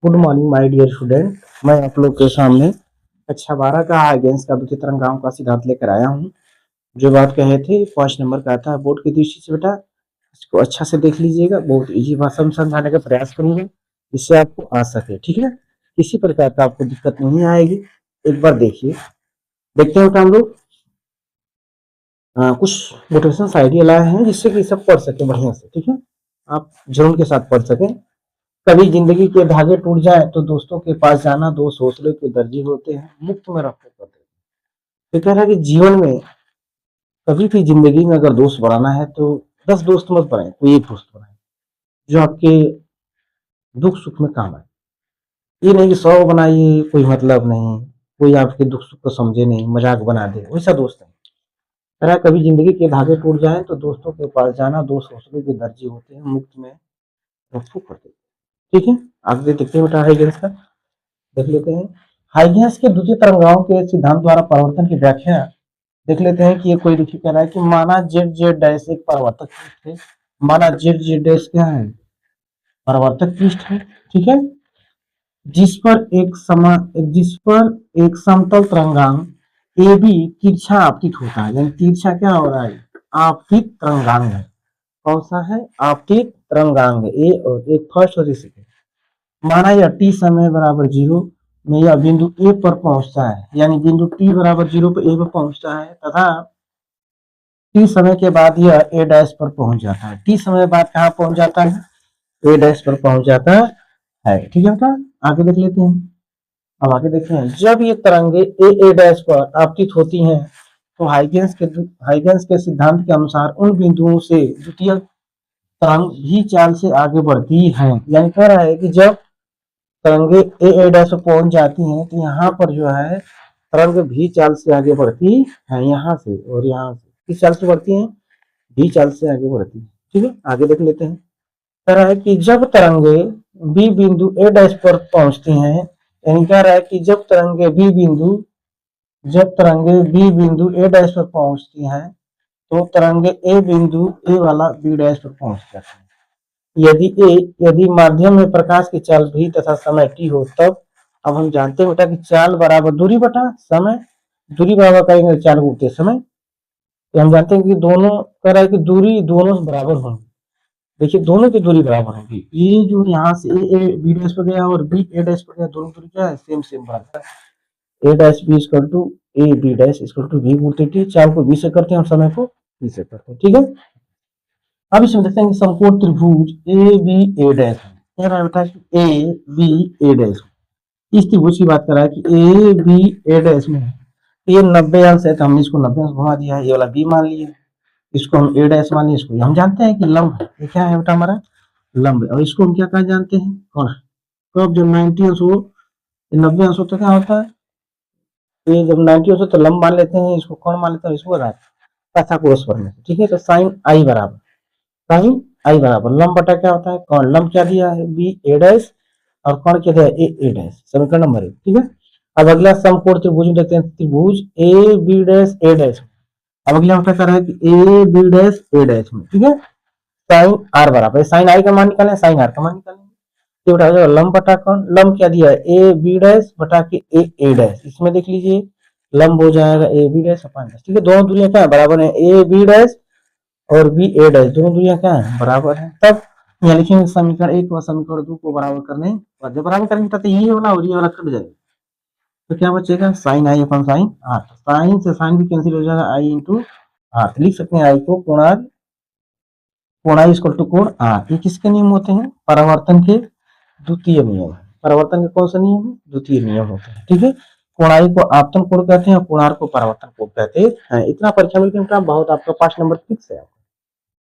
Good morning my dear student. मैं आप लोग के सामने कक्षा 12 का हाइगेंस का द्वितीय तरंगाओं का सिद्धांत लेकर आया हूँ। जो बात कहे थे 5 नंबर का आता है बोर्ड की दृष्टि से। बेटा इसको अच्छा से देख लीजिएगा, बहुत इजी भाषा में समझाने का प्रयास करूंगा जिससे आपको आ सके। ठीक है, किसी प्रकार का आपको दिक्कत नहीं आएगी। एक बार देखिए, देखते हैं हम लोग कुछ मोटिवेशन आइडिया लाए हैं जिससे कि सब पढ़ सके बढ़िया से। ठीक है, आप जुनून के साथ पढ़ सकें। कभी जिंदगी के धागे टूट जाए तो दोस्तों के पास जाना, दोस्त हौसले के दर्जी होते हैं, मुफ्त में रखते करते हैं। तो कह रहा है कि जीवन में कभी भी जिंदगी में अगर दोस्त बनाना है तो 10 दोस्त मत बनाए, कोई एक दोस्त बनाए जो आपके दुख सुख में काम आए। ये नहीं कि 100 बनाइए, कोई मतलब नहीं, कोई आपके दुख सुख को समझे नहीं, मजाक बना दे, वैसा दोस्त नहीं। कह रहा है कभी जिंदगी के धागे टूट जाए तो दोस्तों के पास जाना, दोस्त हौसले के दर्जी होते हैं, मुफ्त में रफू करते हैं। ठीक है, आगे देखते हैं बेटा हाइगेंस का, देख लेते हैं। हाइगेंस के द्वितीय तरंगाओं के सिद्धांत द्वारा परिवर्तन की व्याख्या देख लेते हैं कि ये कोई देखिए कह रहा है कि माना जेड जेड डैश एक परिवर्तक पृष्ठ है। माना जेड जेड डैश क्या है? परिवर्तक पृष्ठ है। ठीक है, जिस पर एक समतल तरंगांग ए बी तिरछा आपतित होता है। यानी तिरछा क्या हो रहा है? आपतित तरंगांग है। कौन सा है? आपतित तरंगांग ए और एक फर्स्ट और सेकंड। माना यह टी समय बराबर 0 में यह बिंदु ए पर पहुंचता है, यानी बिंदु टी बराबर 0 पर ए पर पहुंचता है तथा टी समय के बाद यह ए डैश पर पहुंच जाता है। टी समय बाद कहाँ पहुंच जाता है? ए डैश पर पहुंच जाता है। ठीक है बेटा, आगे देख लेते हैं। अब आगे देखते हैं, जब ये तरंगे ए डैश पर आपतित होती हैं तो हाइगेंस के सिद्धांत के अनुसार उन बिंदुओं से द्वितीय तरंग भी चाल से आगे बढ़ती है। यानी कह रहा है कि जब तरंगे ए डैश पर पहुंच जाती हैं तो यहाँ पर जो है तरंग भी चाल से आगे बढ़ती है, यहाँ से और यहाँ से। किस चाल से बढ़ती हैं? भी चाल से आगे बढ़ती है। ठीक है, आगे देख लेते हैं। कह रहा है कि जब तरंगे बी बिंदु ए डैश पर पहुंचती हैं, यानी कह रहा है कि जब तरंगे बी बिंदु ए डैश पर पहुंचती हैं तो तरंगे ए बिंदु ए वाला बी डैश पर पहुंच जाती है। यदि माध्यम में प्रकाश की चाल भी तथा समय टी हो तब। अब हम जानते हैं बेटा कि चाल बराबर दूरी बटा समय। दूरी बराबर करेंगे चाल गुणित समय, तो हम जानते हैं कि दोनों कह रहा है कि दूरी दोनों बराबर होंगी। देखिए दोनों की दूरी बराबर होगी। ये जो यहाँ से ए बी डैश पर गया और बी ए डैश पर गया, दोनों दूरी क्या है? सेम बराबर है। A dash B equal to A B dash equal to B गुणित टी। चाल को बी से करते हैं और समय को बी से करते हैं। ठीक है, अब इसमें देखते हैं कि समकोण त्रिभुज ए बी ए डैश कह रहा है बेटा ए बी ए डैश। इस त्रिभुज की बात कर रहा है कि ए बी ए डैश में ये 90 अंश है तो हमने इसको 90 अंश घुमा दिया है। ये वाला बी मान लिया, इसको हम ए डैश मान लिया। इसको हम जानते हैं कि लंब है। ये क्या है बेटा? हमारा लंब है। और इसको हम क्या कहा जानते हैं? कौन? कब जब 90 अंश हो, 90 अंश हो तो क्या होता है? ये जब 90 अंश हो तो लंब मान लेते हैं। इसको कौन मान लेते हैं? इसको पाइथागोरस प्रमेय। ठीक है, तो साइन आई बराबर लंब बटा क्या होता है? कौन? लंब क्या दिया है? बी ए डैश और कौन क्या दिया? ए डैश। समीकरण नंबर 1। ठीक है, अब अगला समकोण त्रिभुज में देखते हैं। त्रिभुज A B dash A dash. अब अगला क्या कर रहा है कि A B dash A dash में। ठीक है, साइन आर बराबर, साइन आई का मान निकालना है, साइन आर का मान निकालेंगे। तो बेटा हो जाएगा लंब बटा कौन? लंब क्या दिया है? ए बी डैश बटा के ए डैश। इसमें देख लीजिए लंब हो जाएगा A B dash upon dash. ठीक है, दोनों दूरियां क्या है? बराबर है। ए बी डैश और बी ए डैश दोनों दूरियां क्या है? बराबर है। तब यहाँ लिखेंगे समीकरण 1 और समीकरण 2 को बराबर करने और जब बराबर करेंगे तो ये वाला और ये वाला कट जाएगा। तो क्या बचेगा? Sine i upon sine r. Sine से साइन भी कैंसिल हो जाएगा, आई इंटू आर। लिख सकते हैं आई को कोण आर, कोण आई इक्वल टू कोण आर। ये किसके नियम होते हैं? परावर्तन के द्वितीय नियम। परावर्तन के कौन सा नियम है? द्वितीय नियम होते हैं। ठीक है, कोण आई को आपतन कोण कहते हैं और कोण आर को परावर्तन कोण कहते हैं। इतना परीक्षा में बहुत आपका 5 नंबर फिक्स है।